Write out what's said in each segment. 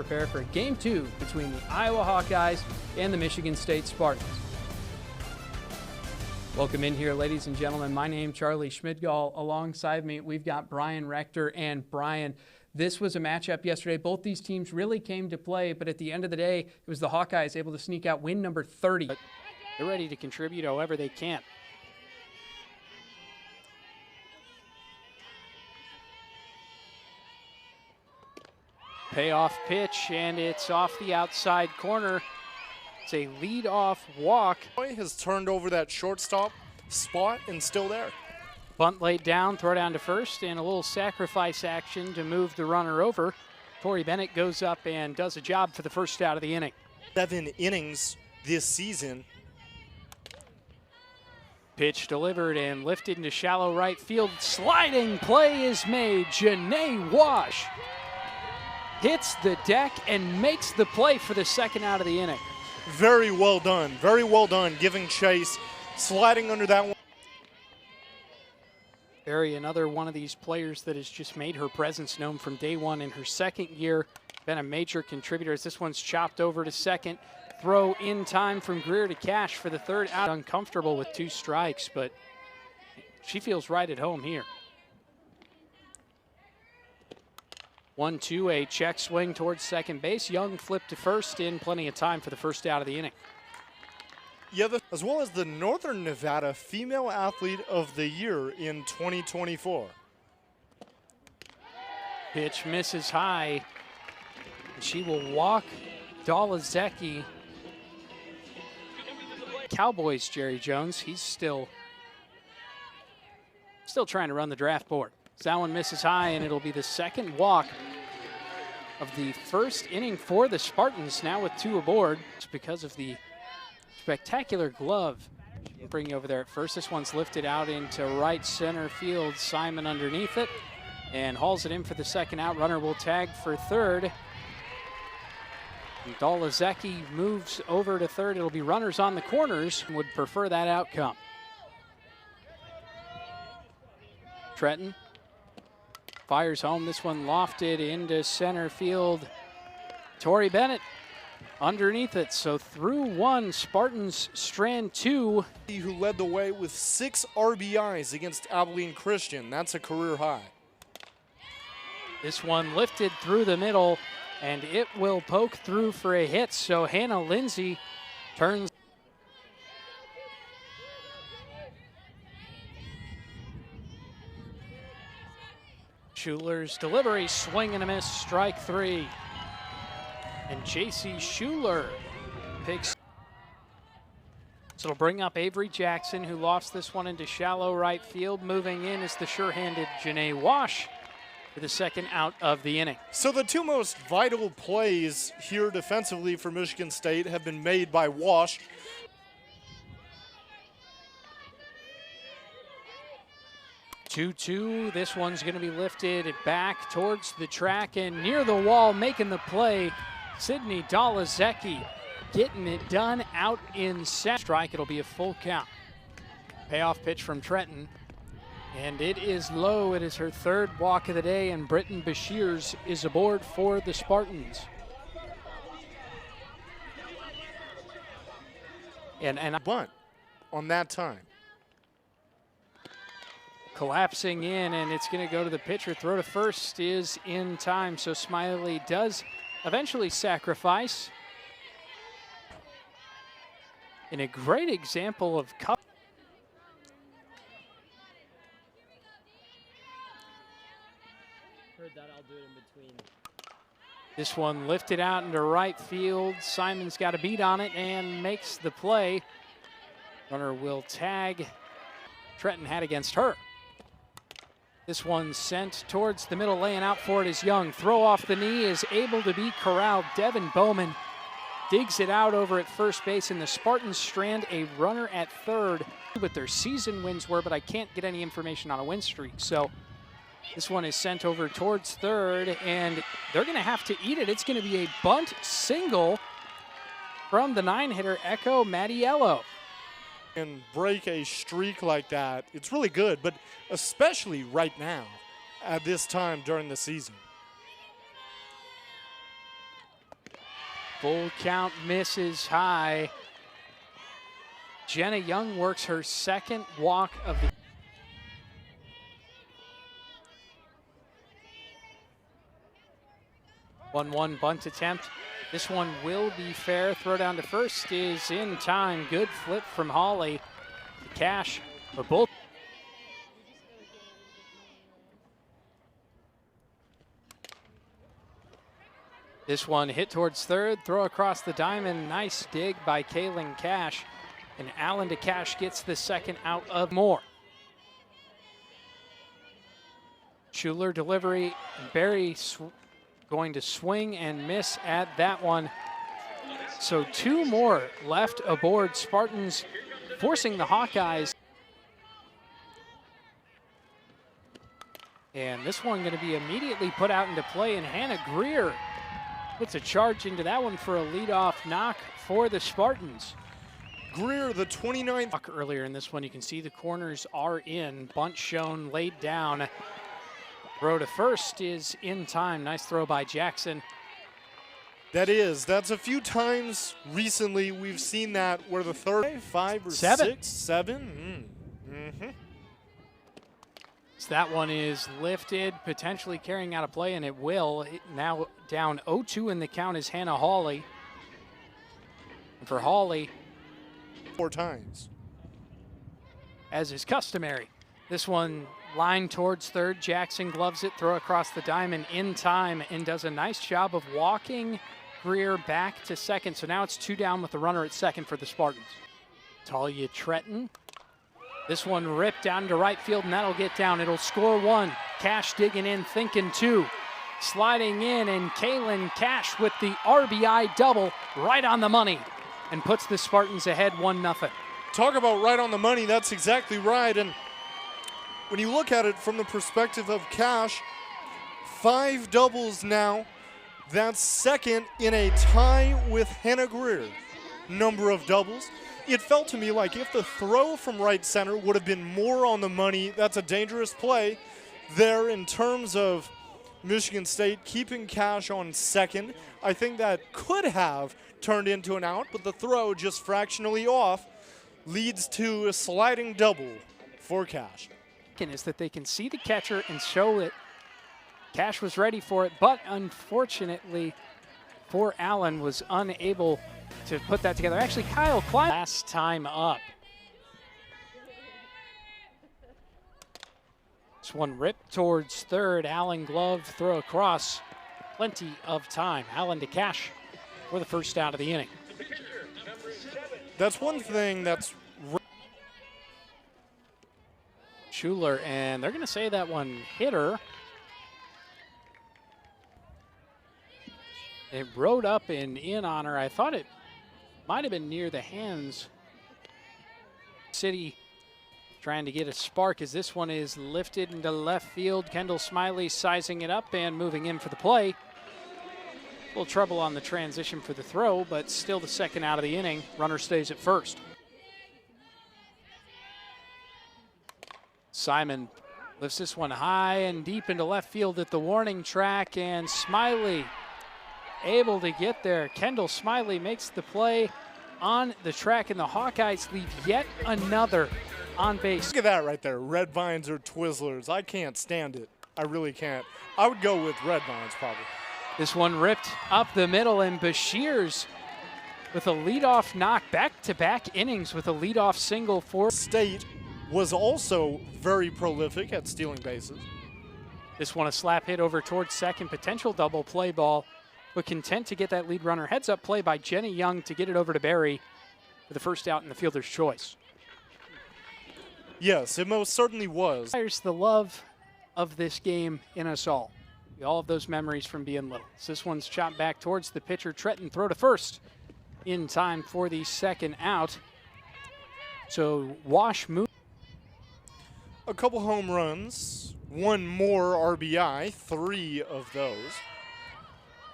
prepare for Game 2 between the Iowa Hawkeyes and the Michigan State Spartans. Welcome in here, ladies and gentlemen. My name's Charlie Schmidgall. Alongside me, we've got Brian Rector. And Brian, this was a matchup yesterday. Both these teams really came to play, but at the end of the day, it was the Hawkeyes able to sneak out win number 30. But they're ready to contribute however they can. Payoff pitch, and it's off the outside corner. It's a lead-off walk. Has turned over that shortstop spot and still there. Bunt laid down, throw down to first, and a little sacrifice action to move the runner over. Tori Bennett goes up and does a job for the first out of the inning. 7 innings this season. Pitch delivered and lifted into shallow right field. Sliding play is made. Janae Wash hits the deck and makes the play for the second out of the inning. Very well done. Very well done giving chase, sliding under that one. Barry, another one of these players that has just made her presence known from day one in her second year. Been a major contributor as this one's chopped over to second. Throw in time from Greer to Cash for the third out. Uncomfortable with 2 strikes, but she feels right at home here. 1-2, a check swing towards second base. Young flipped to first in plenty of time for the first out of the inning. Yeah, as well as the Northern Nevada Female Athlete of the Year in 2024. Pitch misses high. She will walk Dolazecki. Cowboys, Jerry Jones, he's still trying to run the draft board. So that one misses high, and it'll be the second walk of the first inning for the Spartans, now with 2 aboard. It's because of the spectacular glove. Bring you over there at first. This one's lifted out into right center field. Simon underneath it and hauls it in for the second out. Runner will tag for third. Dolazecki moves over to third. It'll be runners on the corners. Would prefer that outcome. Tretton fires home. This one lofted into center field. Tori Bennett underneath it. So through 1, Spartans strand 2. Who led the way with 6 RBIs against Abilene Christian. That's a career high. This one lifted through the middle, and it will poke through for a hit. So Hannah Lindsay turns. Schuler's delivery, swing and a miss, strike 3. And J.C. Schuler picks. So it'll bring up Avery Jackson, who lost this one into shallow right field. Moving in is the sure-handed Janae Wash for the second out of the inning. So the 2 most vital plays here defensively for Michigan State have been made by Wash. Two. This one's going to be lifted back towards the track and near the wall, making the play. Sydney Dolazecki getting it done out in set. Strike, it'll be a full count. Payoff pitch from Tretton. And it is low. It is her 3rd walk of the day, and Britton Bashirs is aboard for the Spartans. And a bunt on that time. Collapsing in, and it's going to go to the pitcher. Throw to first is in time, so Smiley does eventually sacrifice. In a great example of cut. Heard that, I'll do it in between. This one lifted out into right field. Simon's got a beat on it and makes the play. Runner will tag. Tretton had against her. This one sent towards the middle, laying out for it is Young. Throw off the knee is able to be corralled. Devin Bowman digs it out over at first base, and the Spartans strand a runner at third. What their season wins were, but I can't get any information on a win streak. So this one is sent over towards third, and they're going to have to eat it. It's going to be a bunt single from the 9-hitter, Echo Mattiello. And break a streak like that, it's really good, but especially right now at this time during the season. Full count misses high. Jenna Young works her second walk of the 1-1 bunt attempt. This one will be fair. Throw down to first is in time. Good flip from Hawley. Cash, but both. This one hit towards third. Throw across the diamond. Nice dig by Kaylin Cash. And Allen DeCash gets the second out of more. Schuler delivery. Barry going to swing and miss at that one. So 2 more left aboard Spartans, forcing the Hawkeyes. And this one going to be immediately put out into play, and Hannah Greer puts a charge into that one for a leadoff knock for the Spartans. Greer, the 29th. Earlier in this one, you can see the corners are in. Bunt shown, laid down. Throw to first is in time. Nice throw by Jackson. That's a few times recently we've seen that where the third, 5 or 6, 7. So that one is lifted, potentially carrying out a play, and it will. Now down 0-2 in the count is Hannah Hawley. And for Hawley, 4 times. as is customary. This one lined towards third. Jackson gloves it, throw across the diamond in time, and does a nice job of walking Greer back to second. So now it's 2 down with the runner at second for the Spartans. Talia Tretton. This one ripped down to right field, and that'll get down. It'll score 1. Cash digging in, thinking 2. Sliding in, and Kaylin Cash with the RBI double right on the money and puts the Spartans ahead 1-0. Talk about right on the money. That's exactly right. And when you look at it from the perspective of Cash, 5 doubles now. That's second in a tie with Hannah Greer. Number of doubles. It felt to me like if the throw from right center would have been more on the money, that's a dangerous play there in terms of Michigan State keeping Cash on second. I think that could have turned into an out, but the throw just fractionally off leads to a sliding double for Cash. Is that they can see the catcher and show it. Cash was ready for it, but unfortunately for Allen was unable to put that together. Actually, Kyle Klein last time up. This one ripped towards third. Allen glove throw across. Plenty of time. Allen DeCash for the first out of the inning. That's one thing that's Schuler, and they're going to say that one hit her. It rode up and in on her. I thought it might have been near the hands. City trying to get a spark as this one is lifted into left field. Kendall Smiley sizing it up and moving in for the play. A little trouble on the transition for the throw, but still the second out of the inning. Runner stays at first. Simon lifts this one high and deep into left field at the warning track, and Smiley able to get there. Kendall Smiley makes the play on the track, and the Hawkeyes leave yet another on base. Look at that right there. Red Vines or Twizzlers. I can't stand it. I really can't. I would go with Red Vines probably. This one ripped up the middle, and Bashirs with a leadoff knock, back-to-back innings with a leadoff single for State was also very prolific at stealing bases. This one a slap hit over towards second, potential double play ball, but content to get that lead runner. Heads up play by Jenny Young to get it over to Barry for the first out in the fielder's choice. Yes, it most certainly was. There's the love of this game in us all. All of those memories from being little. So this one's chopped back towards the pitcher. Tretton throw to first in time for the second out. So Wash move. A couple home runs, 1 more RBI, 3 of those.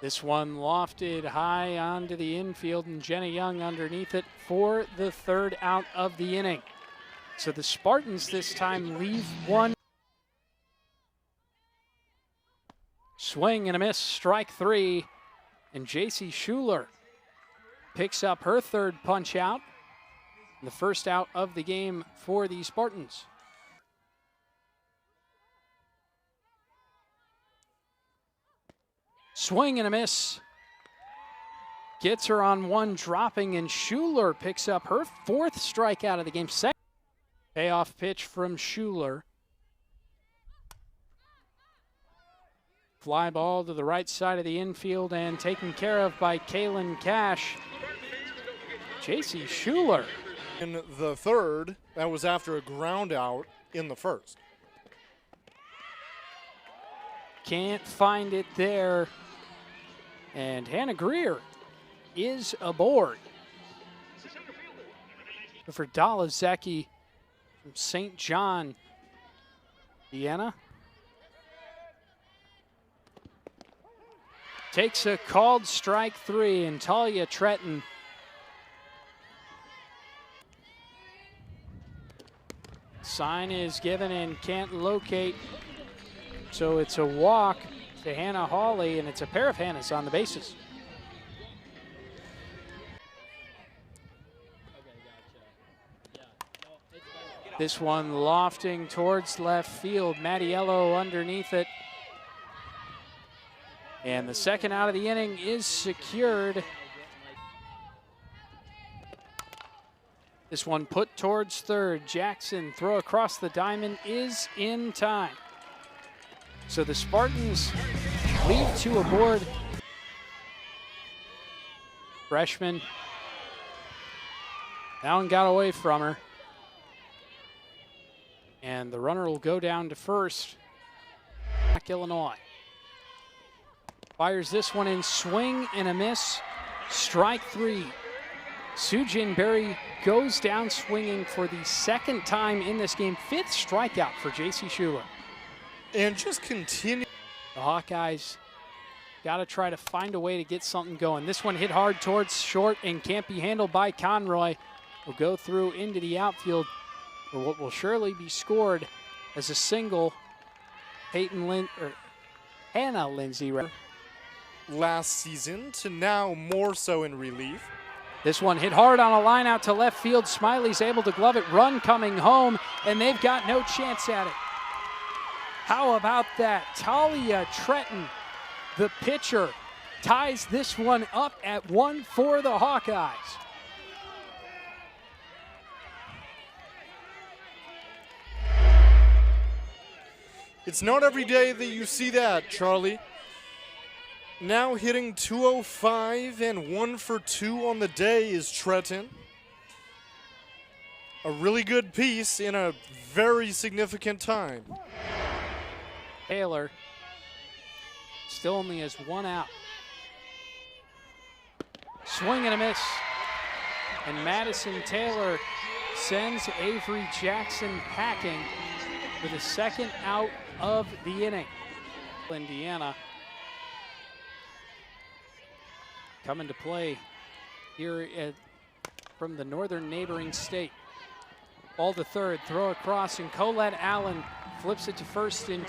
This one lofted high onto the infield, and Jenny Young underneath it for the third out of the inning. So the Spartans this time leave 1. Swing and a miss, strike 3, and J.C. Schuler picks up her third punch out. The first out of the game for the Spartans. Swing and a miss. Gets her on one, dropping, and Schuler picks up her fourth strikeout of the game. Second payoff pitch from Schuler. Fly ball to the right side of the infield and taken care of by Kaylin Cash. J.C. Schuler. In the third, that was after a ground out in the first. Can't find it there. And Hannah Greer is aboard. For Dolazecki from St. John, Vienna. Takes a called strike three, and Talia Tretton sign is given and can't locate. So it's a walk to Hannah Hawley, and it's a pair of Hannahs on the bases. This one lofting towards left field. Mattiello underneath it. And the second out of the inning is secured. This one put towards third. Jackson throw across the diamond is in time. So the Spartans lead two aboard. Freshman. That one got away from her. And the runner will go down to first. Back Illinois. Fires this one in, swing and a miss. Strike three. Sujin Berry goes down swinging for the second time in this game. Fifth strikeout for J.C. Schuler. And just continue. The Hawkeyes got to try to find a way to get something going. This one hit hard towards short and can't be handled by Conroy. Will go through into the outfield for what will surely be scored as a single. Hannah Lindsay. Last season to now more so in relief. This one hit hard on a line out to left field. Smiley's able to glove it, run coming home, and they've got no chance at it. How about that? Talia Tretton, the pitcher, ties this one up at 1 for the Hawkeyes. It's not every day that you see that, Charlie. Now hitting 205 and 1 for 2 on the day is Tretton. A really good piece in a very significant time. Taylor still only has one out. Swing and a miss. And Madison Taylor sends Avery Jackson packing for the second out of the inning. Indiana coming to play here from the northern neighboring state. Ball to third, throw across, and Colette Allen flips it to first in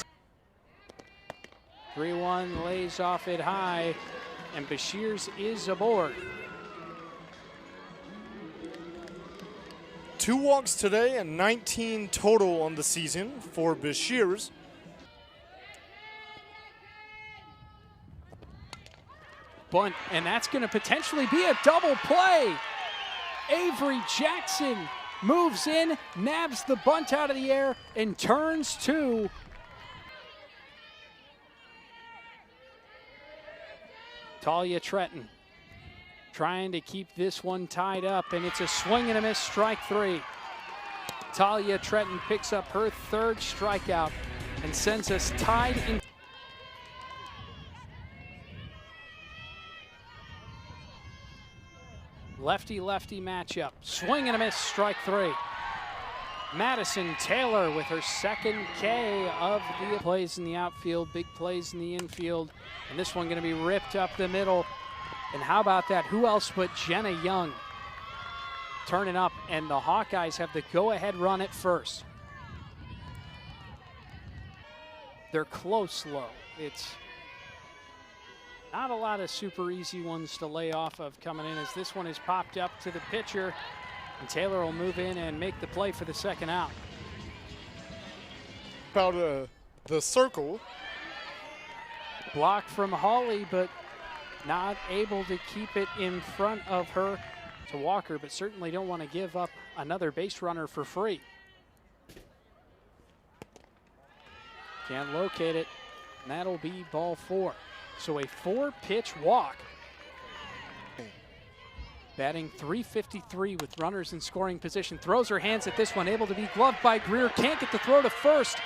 3-1, lays off it high, and Bashirs is aboard. 2 walks today and 19 total on the season for Bashirs. Bunt, and that's going to potentially be a double play. Avery Jackson moves in, nabs the bunt out of the air, and turns to Talia Tretton. Trying to keep this one tied up, and it's a swing and a miss, strike three. Talia Tretton picks up her third strikeout and sends us tied in. Lefty-lefty matchup. Swing and a miss, strike three. Madison Taylor with her second K of the plays in the outfield, big plays in the infield. And this one going to be ripped up the middle. And how about that? Who else but Jenna Young turning up, and the Hawkeyes have the go-ahead run at first. They're close low. It's Not a lot of super easy ones to lay off of coming in, as this one is popped up to the pitcher, and Taylor will move in and make the play for the second out. About the circle. Block from Hawley, but not able to keep it in front of her to Walker, but certainly don't want to give up another base runner for free. Can't locate it, and that'll be ball 4. So a 4-pitch walk. Batting .353 with runners in scoring position. Throws her hands at this one, able to be gloved by Greer. Can't get the throw to first.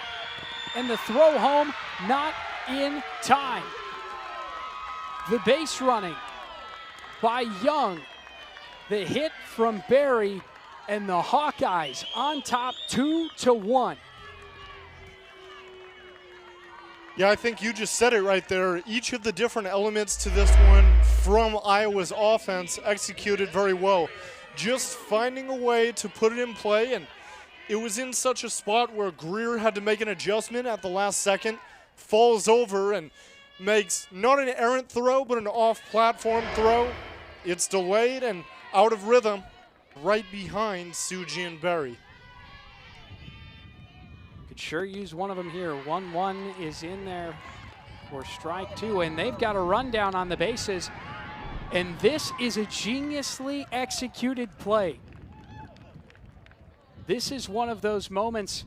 And the throw home not in time. The base running by Young. The hit from Barry, and the Hawkeyes on top 2-1. Yeah, I think you just said it right there. Each of the different elements to this one from Iowa's offense executed very well. Just finding a way to put it in play, and it was in such a spot where Greer had to make an adjustment at the last second, falls over and makes not an errant throw, but an off-platform throw. It's delayed and out of rhythm, right behind Suji and Barry. Could sure use one of them here. 1-1 is in there for strike 2, and they've got a rundown on the bases. And this is a geniusly executed play. This is one of those moments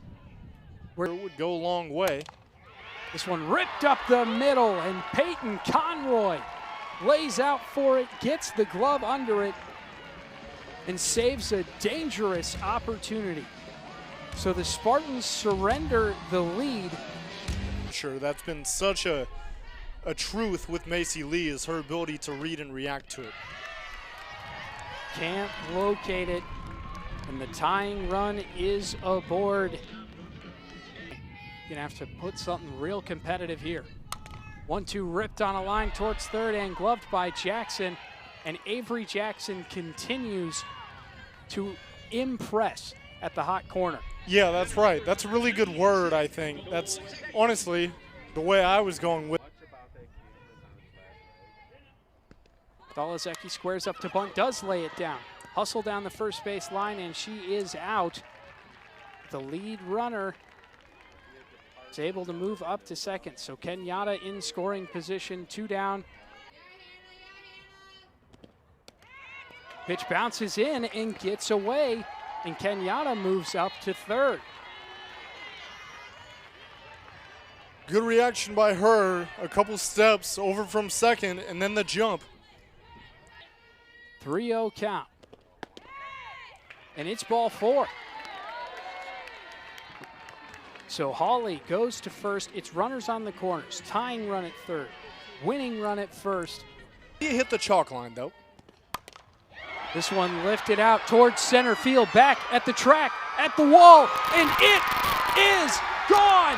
where It would go a long way. this one ripped up the middle, and Peyton Conroy lays out for it, gets the glove under it, and saves a dangerous opportunity. So the Spartans surrender the lead. Sure, that's been such a truth with Macy Lee, is her ability to read and react to it. Can't locate it, and the tying run is aboard. Gonna have to put something real competitive here. 1-2 ripped on a line towards third and gloved by Jackson, and Avery Jackson continues to impress at the hot corner. Yeah, that's right. That's a really good word, I think. That's honestly the way I was going with. Dolazecki squares up to bunt, does lay it down. Hustle down the first base line, and she is out. The lead runner is able to move up to second. So Kenyatta in scoring position, 2 down. Pitch bounces in and gets away, and Kenyatta moves up to third. Good reaction by her. A couple steps over from second, and then the jump. 3-0 count. And it's ball 4. So Hawley goes to first. It's runners on the corners. Tying run at third. Winning run at first. He hit the chalk line, though. This one lifted out towards center field. Back at the track, at the wall, and it is gone!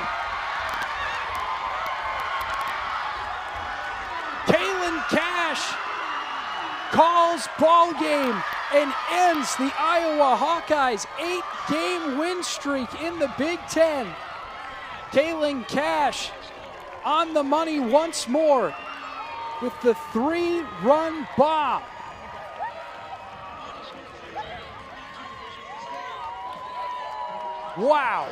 Kaylin Cash calls ball game and ends the Iowa Hawkeyes' 8-game win streak in the Big Ten. Kaylin Cash on the money once more with the 3-run bomb. Wow.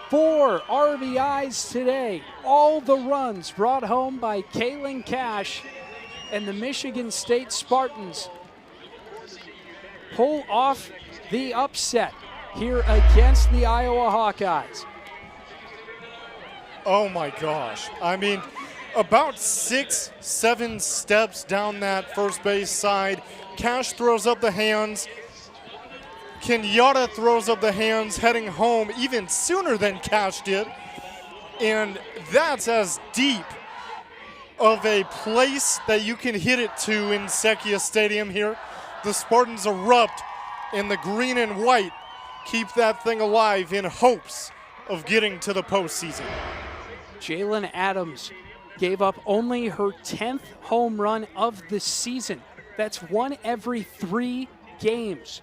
4 RBIs today. All the runs brought home by Kaylin Cash, and the Michigan State Spartans pull off the upset here against the Iowa Hawkeyes. Oh my gosh. I mean, about 6-7 steps down that first base side. Cash throws up the hands. Kenyatta throws up the hands, heading home even sooner than Cash did. And that's as deep of a place that you can hit it to in Sekia Stadium here. The Spartans erupt, and the green and white keep that thing alive in hopes of getting to the postseason. Jalen Adams gave up only her 10th home run of the season. That's one every 3 games.